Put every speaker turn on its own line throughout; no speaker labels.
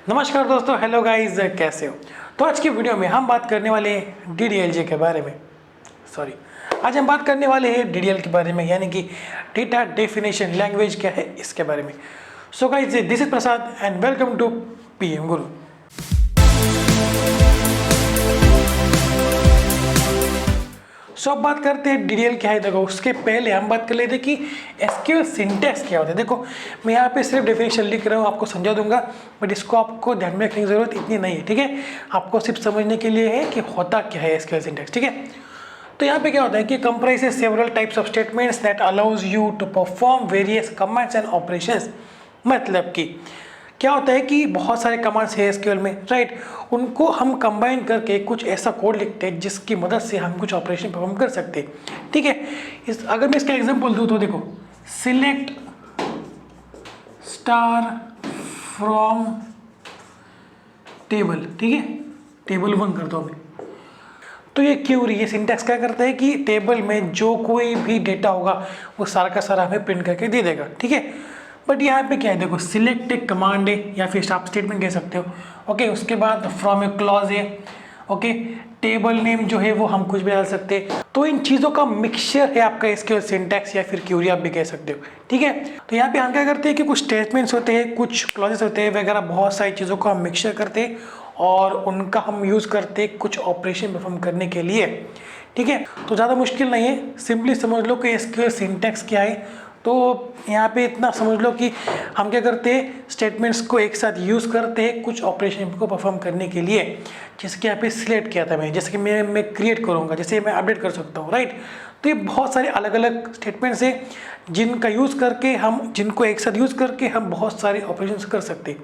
नमस्कार दोस्तों, hello guys, कैसे हो। तो आज की वीडियो में हम बात करने वाले हैं डीडीएलजे के बारे में। आज हम बात करने वाले हैं डीडीएल के बारे में, यानी कि डेटा डेफिनेशन लैंग्वेज क्या है इसके बारे में। So guys, this is Prasad and welcome to PM Guru. अब बात करते हैं डीडीएल क्या है। देखो, उसके पहले हम बात कर लेते हैं कि एसक्यूएल सिंटैक्स क्या होता है। देखो, मैं यहाँ पे सिर्फ डेफिनेशन लिख रहा हूँ, आपको समझा दूंगा, बट इसको आपको ध्यान में रखने की जरूरत इतनी नहीं है, ठीक है। आपको सिर्फ समझने के लिए है कि होता क्या है एसक्यूएल सिंटैक्स, ठीक है। तो यहाँ पे क्या होता है कि comprises several types of statements that allows you to perform various commands and operations. मतलब कि क्या होता है कि बहुत सारे कमांड्स है एसक्यूएल में, राइट। उनको हम कंबाइन करके कुछ ऐसा कोड लिखते हैं जिसकी मदद से हम कुछ ऑपरेशन परफॉर्म कर सकते हैं, ठीक है। अगर मैं इसका एग्जांपल दूं तो देखो, सिलेक्ट स्टार फ्रॉम टेबल, ठीक है, टेबल 1 करता हूँ मैं। तो ये क्यूरी, ये सिंटैक्स क्या करता है कि टेबल में जो कोई भी डेटा होगा वो सारा का सारा हमें प्रिंट करके दे देगा, ठीक है। बट यहाँ पे क्या है, देखो, सिलेक्ट एक कमांड है या फिर आप स्टेटमेंट कह सकते हो, ओके। उसके बाद फ्रॉम ए क्लॉज है, ओके। टेबल नेम जो है वो हम कुछ भी डाल सकते हैं। तो इन चीज़ों का मिक्सचर है आपका एसक्यूएल सिंटैक्स या फिर क्यूरी आप भी कह सकते हो, ठीक है। तो यहाँ पे हम क्या करते हैं कि कुछ स्टेटमेंट्स होते हैं, कुछ क्लॉजेस होते हैं वगैरह, बहुत सारी चीज़ों को हम मिक्सचर करते हैं और उनका हम यूज़ करते हैं कुछ ऑपरेशन परफॉर्म करने के लिए, ठीक है। तो ज़्यादा मुश्किल नहीं है, सिंपली समझ लो कि एसक्यूएल सिंटैक्स क्या है। तो यहाँ पे इतना समझ लो कि हम क्या करते हैं, स्टेटमेंट्स को एक साथ यूज़ करते हैं कुछ ऑपरेशन को परफॉर्म करने के लिए, जिसके यहाँ पे सिलेक्ट किया था मैं, जैसे कि मैं क्रिएट करूँगा, जैसे मैं अपडेट कर सकता हूँ, राइट। तो ये बहुत सारे अलग अलग स्टेटमेंट्स हैं जिनका यूज़ करके जिनको एक साथ यूज़ करके हम बहुत सारे ऑपरेशन कर सकते हैं।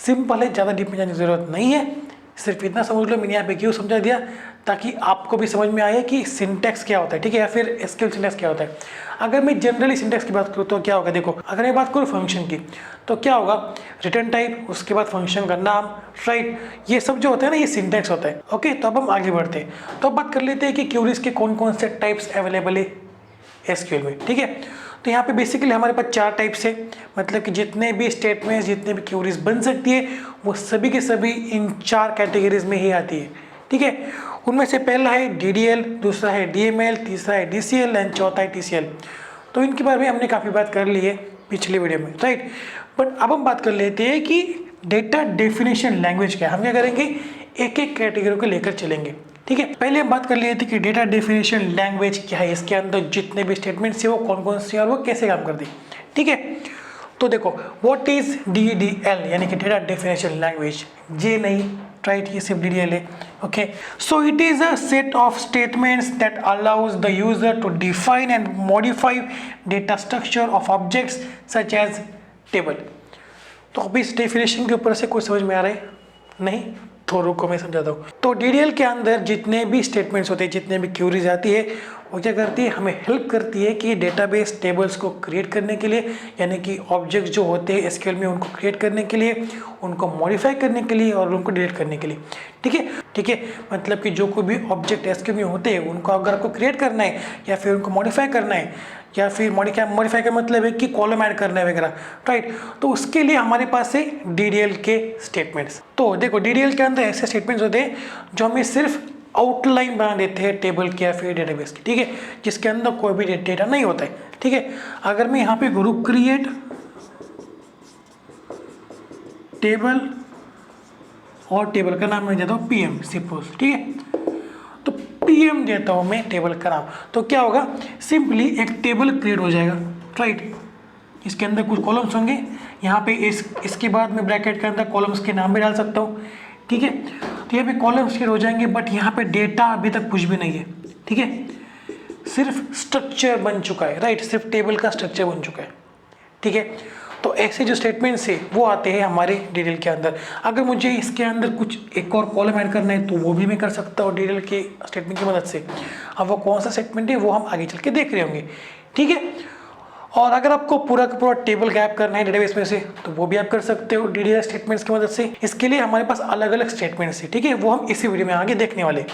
सिंपल है, ज़्यादा डीप में जाने की ज़रूरत नहीं है, सिर्फ इतना समझ लो मैंने यहाँ पे क्यों समझा दिया, ताकि आपको भी समझ में आए कि सिंटैक्स क्या होता है, ठीक है, या फिर एसक्यूएल सिंटैक्स क्या होता है। अगर मैं जनरली सिंटैक्स की बात करूँ तो क्या होगा, देखो, अगर मैं बात करूँ फंक्शन की तो क्या होगा, रिटर्न टाइप, उसके बाद फंक्शन का नाम, राइट। ये सब जो होता है ना, ये सिंटैक्स होता है, ओके। तो अब हम आगे बढ़ते हैं, तो अब बात कर लेते हैं कि क्यूरीज के कौन कौन से टाइप्स अवेलेबल है एसक्यूएल में, ठीक है। तो यहाँ पे बेसिकली हमारे पास 4 टाइप्स है, मतलब कि जितने भी स्टेटमेंट्स, जितने भी क्यूरीज बन सकती है वो सभी के सभी इन 4 कैटेगरीज में ही आती है, ठीक है। उनमें से पहला है डीडीएल, दूसरा है डीएमएल, तीसरा है डीसीएल एंड चौथा है टीसीएल। तो इनके बारे में हमने काफ़ी बात कर ली है पिछले वीडियो में, राइट। बट अब हम बात कर लेते हैं कि डेटा डेफिनेशन लैंग्वेज क्या है। हम क्या करेंगे, एक एक कैटेगरी को लेकर चलेंगे, ठीक है। पहले हम बात कर लिए थे कि डेटा डेफिनेशन लैंग्वेज क्या है, इसके अंदर जितने भी स्टेटमेंट्स है वो कौन कौन से और वो कैसे काम करती है, ठीक है। तो देखो, व्हाट इज डीडीएल, यानी कि डेटा डेफिनेशन लैंग्वेज, जे नहीं, राइट, ये सिर्फ डीडीएल है, okay. So it is a set of statements that allows the user to define and modify data structure of objects such as table. तो अभी इस definition के ऊपर से कुछ समझ में आ रहा है नहीं, तो रुको मैं समझाता हूँ। तो डीडीएल के अंदर जितने भी स्टेटमेंट्स होते हैं, जितने भी क्यूरीज आती है, वो क्या करती है, हमें हेल्प करती है कि डेटाबेस टेबल्स को क्रिएट करने के लिए, यानी कि ऑब्जेक्ट्स जो होते हैं एसक्यूएल में उनको क्रिएट करने के लिए, उनको मॉडिफाई करने के लिए और उनको डिलीट करने के लिए, ठीक है, ठीक है। मतलब कि जो कोई भी ऑब्जेक्ट एसक्यूएल में होते हैं उनको अगर आपको क्रिएट करना है या फिर उनको मॉडिफाई करना है, या फिर मॉडिफाई का मतलब है कि कॉलम ऐड करना है वगैरह, राइट। तो उसके लिए हमारे पास है डीडीएल के स्टेटमेंट्स। तो देखो, डीडीएल के अंदर ऐसे स्टेटमेंट्स होते हैं जो हमें सिर्फ आउटलाइन बना देते हैं टेबल की या फिर डेटाबेस की, ठीक है, जिसके अंदर कोई भी डेटा नहीं होता है, ठीक है। अगर मैं यहाँ पे ग्रुप क्रिएट टेबल और टेबल का नाम मैं देता हूँ पीएम सपोज, ठीक है, तो पीएम देता हूँ मैं टेबल का नाम, तो क्या होगा, सिंपली एक टेबल क्रिएट हो जाएगा, राइट। इसके अंदर कुछ कॉलम्स होंगे, यहाँ पे इसके बाद मैं ब्रैकेट के अंदर कॉलम्स के नाम भी डाल सकता हूँ, ठीक है। तो यहाँ पे कॉलम्स क्रिएट हो जाएंगे, बट यहाँ पे डेटा अभी तक कुछ भी नहीं है, ठीक है, सिर्फ स्ट्रक्चर बन चुका है, राइट, सिर्फ टेबल का स्ट्रक्चर बन चुका है, ठीक है। तो ऐसे जो स्टेटमेंट्स है वो आते हैं हमारे डीडीएल के अंदर। अगर मुझे इसके अंदर कुछ एक और कॉलम ऐड करना है तो वो भी मैं कर सकता हूँ डीडीएल के स्टेटमेंट की मदद से। अब वो कौन सा स्टेटमेंट है वो हम आगे चल के देख रहे होंगे, ठीक है। और अगर आपको पूरा का पूरा टेबल गैप करना है डेटाबेस में से तो वो भी आप कर सकते हो डीडीएल स्टेटमेंट्स की मदद से। इसके लिए हमारे पास अलग अलग स्टेटमेंट्स है, ठीक है, वो हम इसी वीडियो में आगे देखने वाले।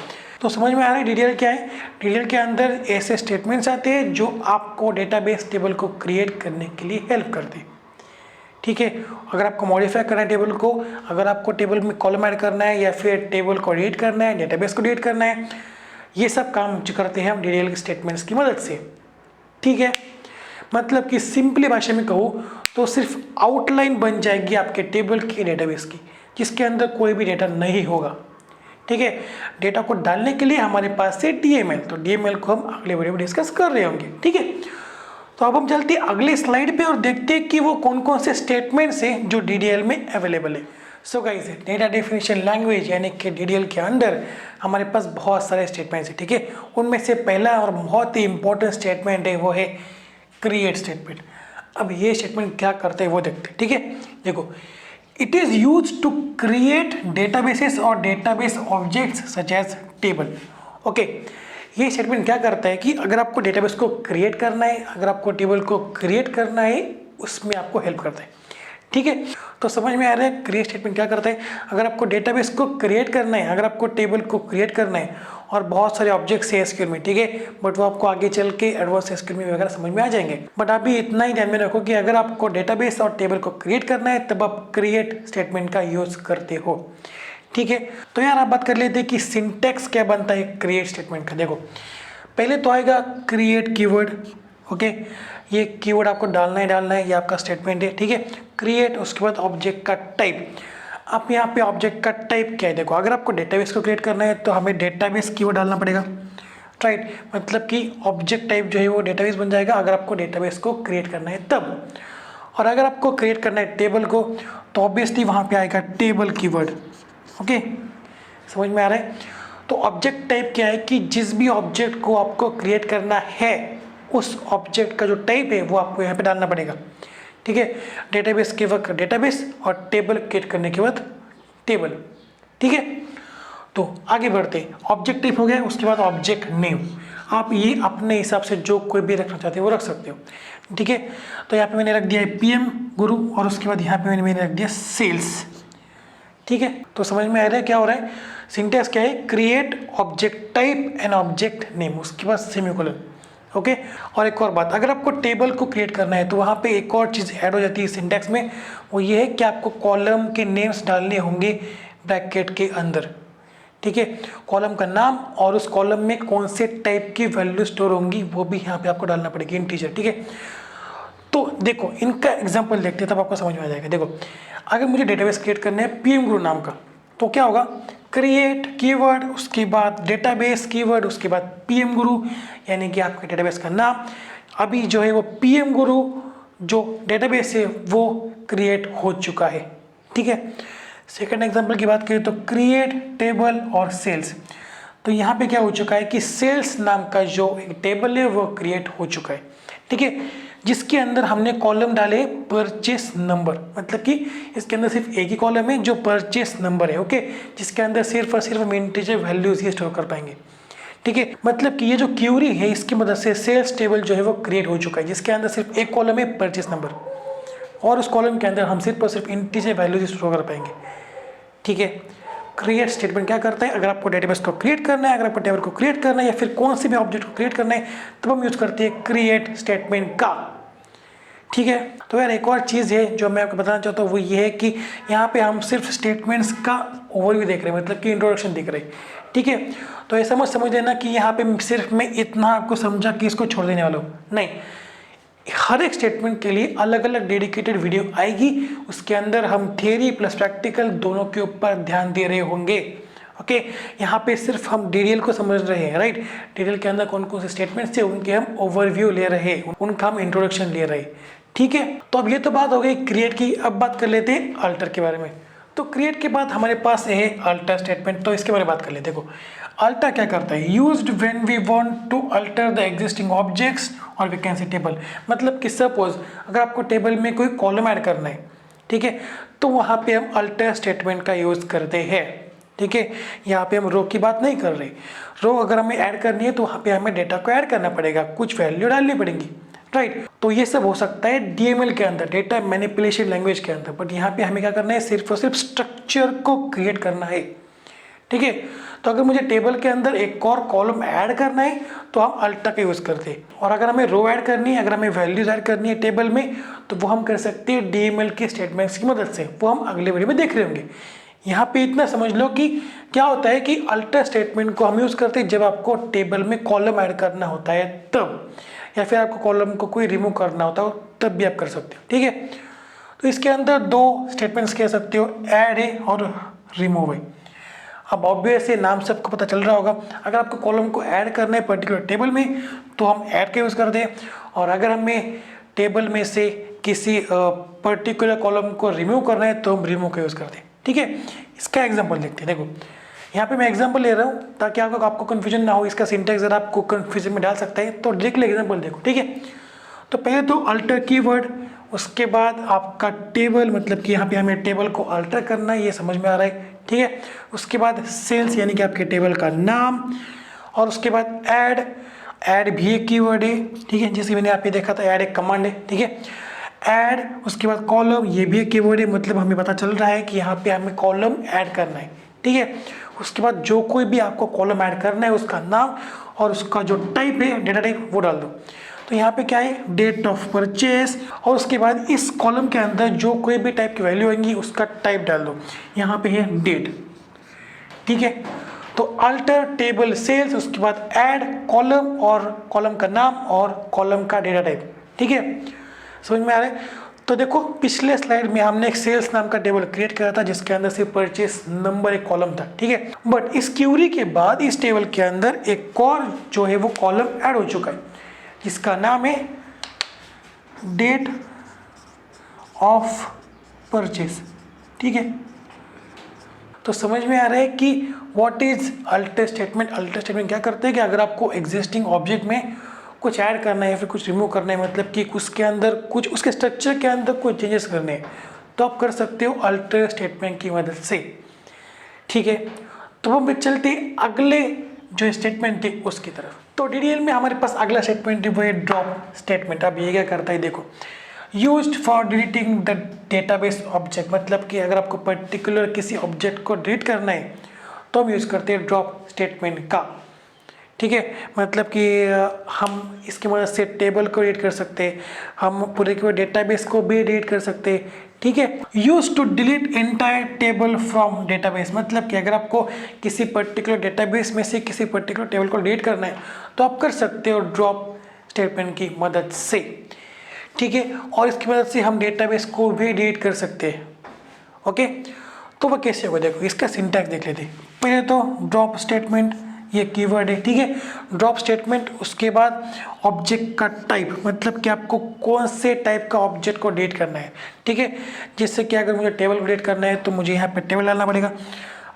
तो समझ में आ रहा है डीडीएल क्या है। डीडीएल के अंदर ऐसे स्टेटमेंट्स आते हैं जो आपको डेटाबेस टेबल को क्रिएट करने के लिए हेल्प करते हैं, ठीक है। अगर आपको मॉडिफाई करना है टेबल को, अगर आपको टेबल में कॉलम ऐड करना है या फिर टेबल को एडिट करना है, डेटाबेस को एडिट करना है, ये सब काम जो करते हैं हम DDL स्टेटमेंट्स की मदद से, ठीक है। मतलब कि सिंपली भाषा में कहूँ तो सिर्फ आउटलाइन बन जाएगी आपके टेबल की, डेटाबेस की, जिसके अंदर कोई भी डेटा नहीं होगा, ठीक है। डेटा को डालने के लिए हमारे पास है DML, तो DML को हम अगले वीडियो में डिस्कस कर रहे होंगे, ठीक है। तो अब हम चलते हैं अगले स्लाइड पे और देखते हैं कि वो कौन कौन से स्टेटमेंट्स हैं जो DDL में अवेलेबल है। So guys, data definition language यानी कि DDL के अंदर हमारे पास बहुत सारे स्टेटमेंट्स हैं, ठीक है। उनमें से पहला और बहुत ही इंपॉर्टेंट स्टेटमेंट है वो है क्रिएट स्टेटमेंट। अब ये स्टेटमेंट क्या करते हैं वो देखते हैं, ठीक है। देखो, it is use to create databases और database objects such as table. Okay, ये स्टेटमेंट क्या करता है कि अगर आपको डेटाबेस को क्रिएट करना है, अगर आपको टेबल को क्रिएट करना है, उसमें आपको हेल्प करता है, ठीक है। तो समझ में आ रहा है क्रिएट स्टेटमेंट क्या करता है। अगर आपको डेटाबेस को क्रिएट करना है, अगर आपको टेबल को क्रिएट करना है और बहुत सारे ऑब्जेक्ट्स है SQL में, ठीक है, बट वो आपको आगे चल के एडवांस SQL में वगैरह समझ में आ जाएंगे। बट अभी इतना ही ध्यान में रखो कि अगर आपको डेटाबेस और टेबल को क्रिएट करना है तब आप क्रिएट स्टेटमेंट का यूज करते हो, ठीक है। तो यार आप बात कर लेते हैं कि सिंटैक्स क्या बनता है क्रिएट स्टेटमेंट का। देखो, पहले तो आएगा क्रिएट कीवर्ड, ओके, ये कीवर्ड आपको डालना है, ये आपका स्टेटमेंट है, ठीक है। क्रिएट, उसके बाद ऑब्जेक्ट का टाइप। आप यहाँ पे ऑब्जेक्ट का टाइप क्या है, देखो, अगर आपको डेटाबेस को क्रिएट करना है तो हमें डेटाबेस कीवर्ड डालना पड़ेगा, राइट। मतलब कि ऑब्जेक्ट टाइप जो है वो डेटाबेस बन जाएगा अगर आपको डेटाबेस को क्रिएट करना है तब। और अगर आपको क्रिएट करना है टेबल को तो ऑब्वियसली वहाँ पे आएगा टेबल कीवर्ड, ओके, समझ में आ रहा है। तो ऑब्जेक्ट टाइप क्या है कि जिस भी ऑब्जेक्ट को आपको क्रिएट करना है उस ऑब्जेक्ट का जो टाइप है वो आपको यहाँ पे डालना पड़ेगा, ठीक है। डेटाबेस के वक्त डेटाबेस और टेबल क्रिएट करने के बाद टेबल, ठीक है। तो आगे बढ़ते हैं, ऑब्जेक्ट टाइप हो गया, उसके बाद ऑब्जेक्ट नेम। आप ये अपने हिसाब से जो कोई भी रखना चाहते हो वो रख सकते हो, ठीक है। तो यहाँ पे मैंने रख दिया है PM गुरु और उसके बाद यहाँ पे मैंने रख दिया सेल्स, ठीक है। तो समझ में आ रहा है क्या हो रहा है। सिंटैक्स क्या है, create object type and object name, उसके बाद सेमीकोलन, ओके। और एक और बात, अगर आपको टेबल को क्रिएट करना है तो वहाँ पे एक और चीज़ ऐड हो जाती है सिंटैक्स में, वो ये है कि आपको कॉलम के नेम्स डालने होंगे ब्रैकेट के अंदर, ठीक है। कॉलम का नाम और उस कॉलम में कौन से टाइप की वैल्यू स्टोर होंगी वो भी यहाँ पे आपको डालना पड़ेगी, इंटीजर, ठीक है। तो देखो, इनका एग्जाम्पल देखते हैं तब आपको समझ में आ जाएगा। देखो, अगर मुझे डेटाबेस क्रिएट करना है PM गुरु नाम का, तो क्या होगा, क्रिएट कीवर्ड, उसके बाद डेटाबेस कीवर्ड, उसके बाद PM गुरु, यानी कि आपके डेटाबेस का नाम। अभी जो है वो PM गुरु जो डेटाबेस है वो क्रिएट हो चुका है, ठीक है। सेकंड एग्जांपल की बात करें तो क्रिएट टेबल और सेल्स। तो यहाँ पे क्या हो चुका है कि सेल्स नाम का जो एक टेबल है वो क्रिएट हो चुका है, ठीक है, जिसके अंदर हमने कॉलम डाले परचेस नंबर। मतलब कि इसके अंदर सिर्फ एक ही कॉलम है जो परचेस नंबर है, ओके, जिसके अंदर सिर्फ और सिर्फ हम इंटीजर वैल्यूज ही स्टोर कर पाएंगे, ठीक है। मतलब कि ये जो क्यूरी है इसकी मदद से सेल्स टेबल जो है वो क्रिएट हो चुका है, जिसके अंदर सिर्फ एक कॉलम है परचेस नंबर और उस कॉलम के अंदर हम सिर्फ और सिर्फ इंटीजर वैल्यूज स्टोर कर पाएंगे, ठीक है। क्रिएट स्टेटमेंट क्या करता है, अगर आपको डेटाबेस को क्रिएट करना है, अगर आपको टेबल को क्रिएट करना है या फिर कौन से भी ऑब्जेक्ट को क्रिएट करना है तब हम यूज करते हैं क्रिएट स्टेटमेंट का, ठीक है। तो यार एक और चीज़ है जो मैं आपको बताना चाहता हूँ वो ये है कि यहाँ पे हम सिर्फ स्टेटमेंट्स का ओवरव्यू देख रहे हैं, मतलब कि इंट्रोडक्शन देख रहे हैं, ठीक है। तो ऐसा मत समझ लेना कि यहाँ पे सिर्फ मैं इतना आपको समझा कि इसको छोड़ देने वाला हूँ, नहीं। हर एक स्टेटमेंट के लिए अलग अलग डेडिकेटेड वीडियो आएगी, उसके अंदर हम थियरी प्लस प्रैक्टिकल दोनों के ऊपर ध्यान दे रहे होंगे, ओके। यहाँ पे सिर्फ हम DDL को समझ रहे हैं, राइट। DDL के अंदर कौन कौन से स्टेटमेंट्स थे उनके हम ओवरव्यू ले रहे हैं, उनका हम इंट्रोडक्शन ले रहे हैं, ठीक है। तो अब ये तो बात हो गई क्रिएट की, अब बात कर लेते हैं अल्टर के बारे में। तो क्रिएट के बाद हमारे पास है अल्टर स्टेटमेंट, तो इसके बारे में बात कर लेते हैं। देखो, अल्टर क्या करता है, used when we want to alter the existing objects और वी कैन से टेबल। मतलब कि सपोज अगर आपको टेबल में कोई कॉलम ऐड करना है, ठीक है, तो वहाँ पे हम अल्टर स्टेटमेंट का यूज करते हैं, ठीक है। यहाँ पे हम रो की बात नहीं कर रहे, रो अगर हमें ऐड करनी है तो वहाँ पे हमें डेटा को ऐड करना पड़ेगा, कुछ वैल्यू डालनी पड़ेगी, राइट। तो ये सब हो सकता है DML के अंदर, डेटा मैनिपुलेशन लैंग्वेज के अंदर, बट यहाँ पे हमें क्या करना है, सिर्फ और सिर्फ स्ट्रक्चर को क्रिएट करना है, ठीक है। तो अगर मुझे टेबल के अंदर एक और कॉलम ऐड करना है तो हम अल्टर का यूज़ करते हैं, और अगर हमें रो ऐड करनी है, अगर हमें वैल्यूज ऐड करनी है टेबल में, तो वो हम कर सकते हैं डीएमएल के स्टेटमेंट्स की मदद से। वो हम अगले वीडियो में देख रहे होंगे। यहाँ पे इतना समझ लो कि क्या होता है कि अल्टर स्टेटमेंट को हम यूज़ करते हैं जब आपको टेबल में कॉलम ऐड करना होता है तब, या फिर आपको कॉलम को कोई रिमूव करना होता हो तब भी आप कर सकते हो, ठीक है। तो इसके अंदर दो स्टेटमेंट्स कह सकते हो, ऐड है और रिमूव है। अब ऑब्वियस ये नाम से आपको पता चल रहा होगा, अगर आपको कॉलम को ऐड करना है पर्टिकुलर टेबल में तो हम ऐड का यूज़ करते हैं, और अगर हमें टेबल में से किसी पर्टिकुलर कॉलम को रिमूव करना है तो हम रिमूव का यूज़ करते हैं, ठीक है। इसका एग्जांपल देखते हैं। देखो यहाँ पे मैं एग्जांपल ले रहा हूँ ताकि आपको कन्फ्यूजन ना हो, इसका सिंटैक्स अगर आपको कन्फ्यूजन में डाल सकता है तो डायरेक्टली एग्जांपल देखो, ठीक है। तो पहले तो अल्टर कीवर्ड, उसके बाद आपका टेबल, मतलब कि यहाँ पे हमें टेबल को अल्टर करना है, ये समझ में आ रहा है, ठीक है। उसके बाद सेल्स यानी कि आपके टेबल का नाम, और उसके बाद ऐड भी एक कीवर्ड है, ठीक है, जैसे मैंने यहाँ पे देखा था ऐड एक कमांड है, ठीक है। ऐड, उसके बाद कॉलम, ये भी एक कीवर्ड है, मतलब हमें पता चल रहा है कि यहाँ पे हमें कॉलम ऐड करना है, ठीक है। उसके बाद जो कोई भी आपको कॉलम ऐड करना है उसका नाम और उसका जो टाइप है, डेटा टाइप, वो डाल दो। तो यहाँ पे क्या है, डेट ऑफ परचेस, और उसके बाद इस कॉलम के अंदर जो कोई भी टाइप की वैल्यू आएंगी उसका टाइप डाल दो। यहाँ पे है डेट, ठीक है। तो अल्टर टेबल सेल्स, उसके बाद ऐड कॉलम और कॉलम का नाम और कॉलम का डेटा टाइप, ठीक है। समझ में आ रहा है। तो देखो पिछले स्लाइड में हमने एक सेल्स नाम का टेबल क्रिएट करा था जिसके अंदर सिर्फ परचेस नंबर एक कॉलम था, ठीक है। बट इस क्यूरी के बाद इस टेबल के अंदर एक और जो है वो कॉलम ऐड हो चुका है जिसका नाम है डेट ऑफ परचेस, ठीक है। तो समझ में आ रहा है कि what is alter statement. Alter statement क्या करते हैं कि अगर आपको एग्जिस्टिंग ऑब्जेक्ट में कुछ ऐड करना है या फिर कुछ रिमूव करना है, मतलब कि उसके अंदर कुछ, उसके स्ट्रक्चर के अंदर कुछ चेंजेस करने हैं, तो आप कर सकते हो अल्टर स्टेटमेंट की मदद से, ठीक है। तो हम चलते अगले जो स्टेटमेंट है उसकी तरफ। तो डीडीएल में हमारे पास अगला स्टेटमेंट है वो है ड्रॉप स्टेटमेंट। अब ये क्या करता है, देखो, used for deleting the database object, मतलब कि अगर आपको पर्टिकुलर किसी ऑब्जेक्ट को डिलीट करना है तो हम यूज़ करते हैं ड्रॉप स्टेटमेंट का, ठीक है। मतलब कि हम इसकी मदद से टेबल को डिलीट कर सकते हैं, हम पूरे के पूरे डेटाबेस को भी डिलीट कर सकते हैं, ठीक है। Use to delete entire table from database, मतलब कि अगर आपको किसी पर्टिकुलर डेटाबेस में से किसी पर्टिकुलर टेबल को डिलीट करना है तो आप कर सकते हो ड्रॉप स्टेटमेंट की मदद से, ठीक है। और इसकी मदद से हम डेटाबेस को भी डिलीट कर सकते हैं, ओके। तो वह कैसे होगा, देखो इसका सिंटैक्स देख लेते हैं। पहले तो ड्रॉप स्टेटमेंट, ये कीवर्ड है, ठीक है। ड्रॉप स्टेटमेंट, उसके बाद ऑब्जेक्ट का टाइप, मतलब कि आपको कौन से टाइप का ऑब्जेक्ट को डिलीट करना है, ठीक है। जैसे कि अगर मुझे टेबल को डिलीट करना है तो मुझे यहाँ पे टेबल डालना पड़ेगा,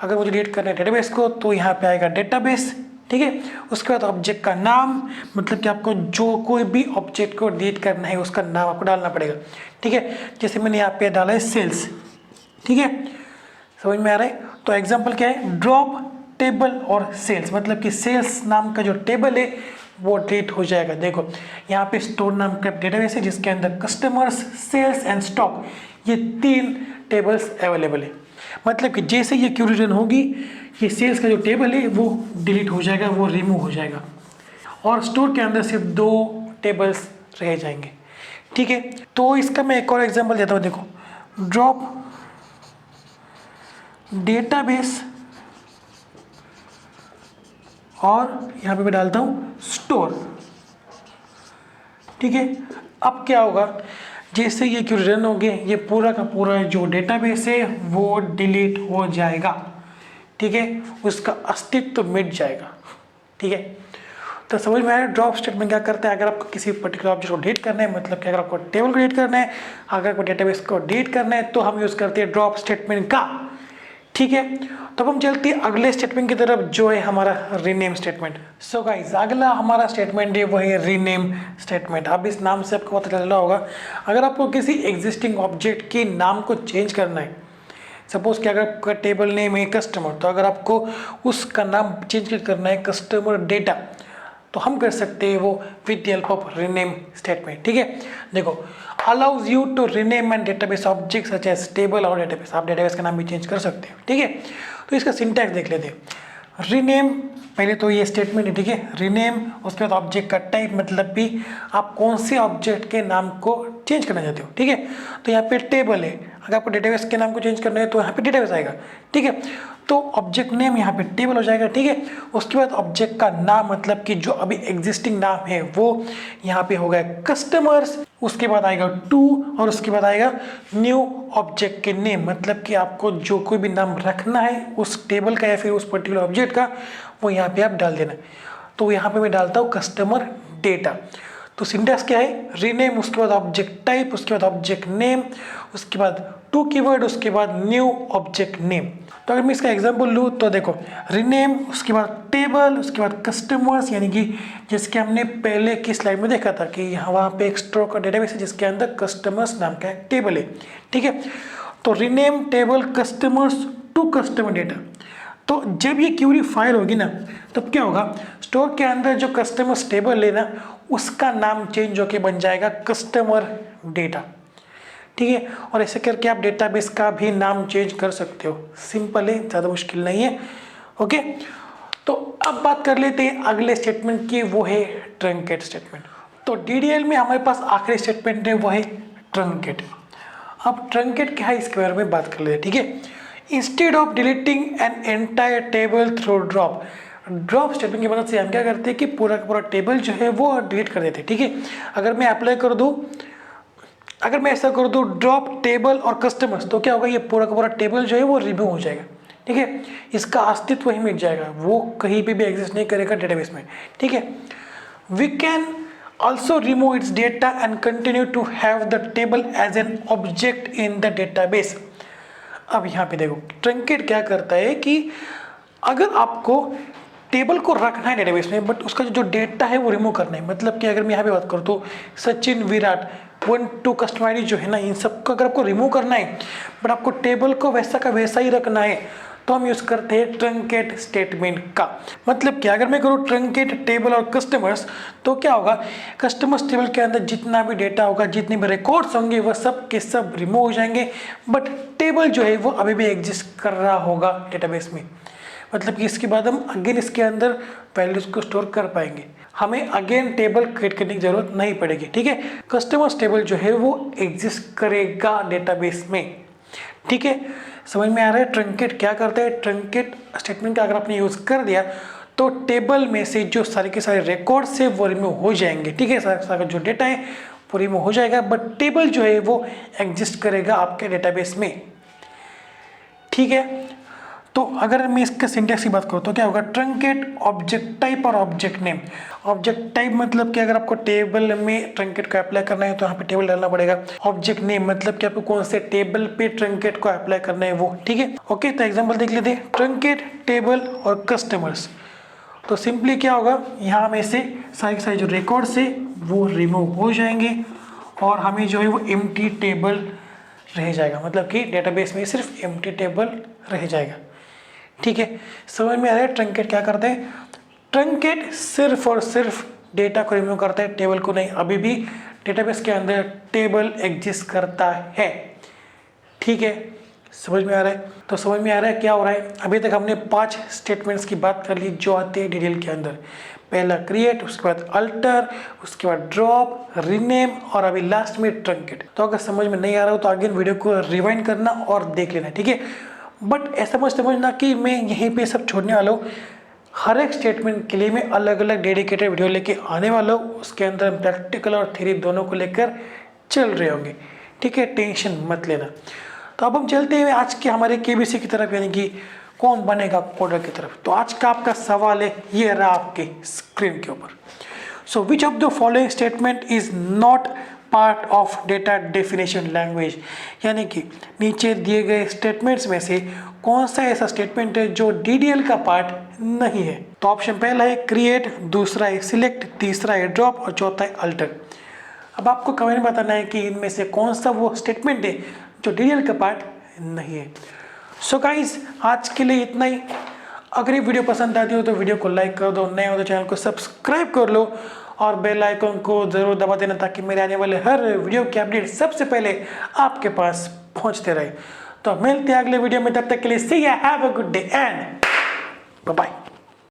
अगर मुझे डिलीट करना है डेटाबेस को तो यहाँ पे आएगा डेटाबेस, ठीक है। उसके बाद ऑब्जेक्ट का नाम, मतलब कि आपको जो कोई भी ऑब्जेक्ट को डिलीट करना है उसका नाम आपको डालना पड़ेगा, ठीक है। जैसे मैंने यहाँ पे डाला है सेल्स, ठीक है। समझ में आ रहा है। तो एग्जाम्पल क्या है, ड्रॉप टेबल और सेल्स, मतलब कि सेल्स नाम का जो टेबल है वो डिलीट हो जाएगा। देखो यहाँ पे स्टोर नाम का डेटाबेस है जिसके अंदर कस्टमर्स, सेल्स एंड स्टॉक, ये 3 टेबल्स अवेलेबल है। मतलब कि जैसे ये क्यूरी रन होगी ये सेल्स का जो टेबल है वो डिलीट हो जाएगा, वो रिमूव हो जाएगा, और स्टोर के अंदर सिर्फ 2 टेबल्स रह जाएंगे, ठीक है। तो इसका मैं एक और एग्जाम्पल देता हूँ। देखो ड्रॉप डेटाबेस और यहाँ पे मैं डालता हूँ स्टोर, ठीक है। अब क्या होगा, जैसे ये क्यूरी रन हो गए ये पूरा का पूरा जो डेटाबेस है वो डिलीट हो जाएगा, ठीक है। उसका अस्तित्व मिट जाएगा, ठीक है। तो समझ में आया ड्रॉप स्टेटमेंट क्या करता है। अगर आपको किसी पर्टिकुलर ऑब्जेक्ट को डिलीट करना है, मतलब कि अगर आपको टेबल को डिलीट करना है, अगर आपको डेटाबेस को डिलीट करना है तो हम यूज़ करते हैं ड्रॉप स्टेटमेंट का, ठीक है। तो अब हम चलते हैं अगले स्टेटमेंट की तरफ जो है हमारा रीनेम स्टेटमेंट। सो गाइस अगला हमारा स्टेटमेंट है वो है रीनेम स्टेटमेंट। अब इस नाम से आपको पता चला होगा, अगर आपको किसी एग्जिस्टिंग ऑब्जेक्ट के नाम को चेंज करना है, सपोज कि अगर आपका टेबल नेम है कस्टमर, तो अगर आपको उसका नाम चेंज करना है कस्टमर डेटा, तो हम कर सकते हैं वो with the help of rename statement, ठीक है। देखो allows you to rename and database object such as table और डेटाबेस। आप डेटाबेस का नाम भी चेंज कर सकते हो, ठीक है। तो इसका सिंटैक्स देख लेते हैं। रीनेम, पहले तो ये स्टेटमेंट है, ठीक है। रीनेम, उसके बाद ऑब्जेक्ट का टाइप, मतलब भी आप कौन से ऑब्जेक्ट के नाम को चेंज करना चाहते हो, ठीक है। तो यहाँ पे टेबल है, अगर आपको डेटाबेस के नाम को चेंज करना है तो यहाँ पे डेटाबेस आएगा, ठीक है। तो ऑब्जेक्ट नेम यहाँ पे टेबल हो जाएगा, ठीक है। उसके बाद ऑब्जेक्ट का नाम, मतलब कि जो अभी एग्जिस्टिंग नाम है वो यहाँ पे होगा कस्टमर्स, उसके बाद आएगा टू, और उसके बाद आएगा न्यू ऑब्जेक्ट के नेम, मतलब कि आपको जो कोई भी नाम रखना है उस टेबल का या फिर उस पर्टिकुलर ऑब्जेक्ट का, वो यहाँ पे आप डाल देना। तो यहाँ पे मैं डालता हूँ कस्टमर डेटा। तो सिंटैक्स क्या है, रीनेम, उसके बाद ऑब्जेक्ट टाइप, उसके बाद ऑब्जेक्ट नेम, उसके बाद टू कीवर्ड, उसके बाद न्यू ऑब्जेक्ट नेम। तो अगर मैं इसका एग्जांपल लूँ तो देखो, रीनेम, उसके बाद टेबल, उसके बाद कस्टमर्स, यानी कि जिसके हमने पहले की स्लाइड में देखा था कि यहाँ वहाँ पे एक स्टोर का डेटाबेस है जिसके अंदर कस्टमर्स नाम का एक टेबल है, ठीक है। तो rename table customers to customer data. तो जब ये क्यूरी फाइल होगी ना, तब क्या होगा, स्टोर के अंदर जो कस्टमर्स टेबल है ना, उसका नाम चेंज होके बन जाएगा कस्टमर डेटा, ठीक है। और ऐसे करके आप डेटाबेस का भी नाम चेंज कर सकते हो, सिंपल है, ज़्यादा मुश्किल नहीं है, ओके। तो अब बात कर लेते हैं अगले स्टेटमेंट की, वो है ट्रंकेट स्टेटमेंट। तो डीडीएल में हमारे पास आखिरी स्टेटमेंट है, वो है ट्रंकेट। अब ट्रंकेट क्या है इसके बारे में बात कर लेते हैं, ठीक है। Instead of deleting an entire table through drop, drop statement की मदद से हम क्या करते हैं कि पूरा का पूरा टेबल जो है वो डिलीट कर देते हैं, ठीक है। अगर मैं अप्लाई कर दूं, अगर मैं ऐसा कर दूं ड्रॉप टेबल और कस्टमर्स, तो क्या होगा, ये पूरा का पूरा टेबल जो है वो रिमूव हो जाएगा, ठीक है। इसका अस्तित्व ही मिट जाएगा, वो कहीं पे भी एग्जिस्ट नहीं करेगा डेटाबेस में, ठीक है। We can also remove its data and continue to have the table as an object in the database। अब यहाँ पे देखो ट्रंकेट क्या करता है कि अगर आपको टेबल को रखना है डेटाबेस में, बट उसका जो डेटा है वो रिमूव करना है, मतलब कि अगर मैं यहाँ पे बात करूँ तो सचिन, विराट, 1 2 कस्टमर आईडी जो है ना, इन सबको अगर आपको रिमूव करना है बट आपको टेबल को वैसा का वैसा ही रखना है, तो हम यूज़ करते हैं ट्रंकेट स्टेटमेंट का। मतलब कि अगर मैं करूँ ट्रंकेट टेबल और कस्टमर्स, तो क्या होगा, कस्टमर्स टेबल के अंदर जितना भी डेटा होगा, जितने भी रिकॉर्ड्स होंगे, वह सब के सब रिमूव हो जाएंगे, बट टेबल जो है वो अभी भी एग्जिस्ट कर रहा होगा डेटाबेस में। मतलब कि इसके बाद हम अगेन इसके अंदर वैल्यूज को स्टोर कर पाएंगे, हमें अगेन टेबल क्रिएट करने की जरूरत नहीं पड़ेगी, ठीक है। कस्टमर्स टेबल जो है वो एग्जिस्ट करेगा डेटाबेस में, ठीक है। समझ में आ रहा है ट्रंकेट क्या करता है। ट्रंकेट स्टेटमेंट का अगर आपने यूज कर दिया तो टेबल में से जो सारे के सारे रिकॉर्ड्स है वो रिमूव हो जाएंगे, ठीक है। सारा जो डेटा है वो रिमूव हो जाएगा, बट टेबल जो है वो एग्जिस्ट करेगा आपके डेटाबेस में, ठीक है। तो अगर मैं इसका सिंटैक्स की बात करूँ तो क्या होगा, ट्रंकेट ऑब्जेक्ट टाइप और ऑब्जेक्ट नेम। ऑब्जेक्ट टाइप मतलब कि अगर आपको टेबल में ट्रंकेट को अप्लाई करना है तो यहाँ पे टेबल डालना पड़ेगा। ऑब्जेक्ट नेम मतलब कि आपको कौन से टेबल पे ट्रंकेट को अप्लाई करना है वो, ठीक है। ओके, तो एग्जाम्पल देख लेते हैं, ट्रंकेट टेबल और कस्टमर्स। तो सिंपली क्या होगा, यहाँ में से सारे जो रिकॉर्ड्स है वो रिमूव हो जाएंगे और हमें जो है वो एम्प्टी टेबल रह जाएगा, मतलब कि डेटाबेस में सिर्फ एम्प्टी टेबल रह जाएगा, ठीक है। समझ में आ रहा है ट्रंकेट क्या करते हैं। ट्रंकेट सिर्फ और सिर्फ डेटा को रिमूव करता है, टेबल को नहीं। अभी भी डेटाबेस के अंदर टेबल एग्जिस्ट करता है, ठीक है। समझ में आ रहा है। तो समझ में आ रहा है क्या हो रहा है। अभी तक हमने 5 स्टेटमेंट्स की बात कर ली जो आते हैं डीडीएल के अंदर। पहला क्रिएट, उसके बाद अल्टर, उसके बाद ड्रॉप, रीनेम और अभी लास्ट में ट्रंकेट। तो अगर समझ में नहीं आ रहा हो तो आगे वीडियो को रिवाइंड करना और देख लेना, ठीक है। बट ऐसा मत समझना कि मैं यहीं पे सब छोड़ने वाला हूँ। हर एक स्टेटमेंट के लिए मैं अलग अलग डेडिकेटेड वीडियो लेके आने वाला हूँ, उसके अंदर हम प्रैक्टिकल और थ्योरी दोनों को लेकर चल रहे होंगे, ठीक है। टेंशन मत लेना। तो अब हम चलते हैं आज के हमारे केबीसी की तरफ, यानी कि कौन बनेगा कोडर की तरफ। तो आज का आपका सवाल है, ये रहा आपके स्क्रीन के ऊपर। So which of the following statement is not part of data definition language, यानी कि नीचे दिए गए स्टेटमेंट्स में से कौन सा ऐसा स्टेटमेंट है जो डीडीएल का पार्ट नहीं है। तो ऑप्शन पहला है क्रिएट, दूसरा है सिलेक्ट, तीसरा है ड्रॉप और चौथा है अल्टर। अब आपको कमेंट में बताना है कि इनमें से कौन सा वो स्टेटमेंट है जो डीडीएल का पार्ट नहीं है। सो गाइस, आज के लिए इतना ही। अगर ये वीडियो पसंद आती हो तो वीडियो को लाइक कर दो, नए हो तो चैनल को सब्सक्राइब कर लो और बेल आइकन को ज़रूर दबा देना ताकि मेरे आने वाले हर वीडियो की अपडेट सबसे पहले आपके पास पहुंचते रहे। तो मिलते हैं अगले वीडियो में, तब तक के लिए see ya have a good day and bye bye.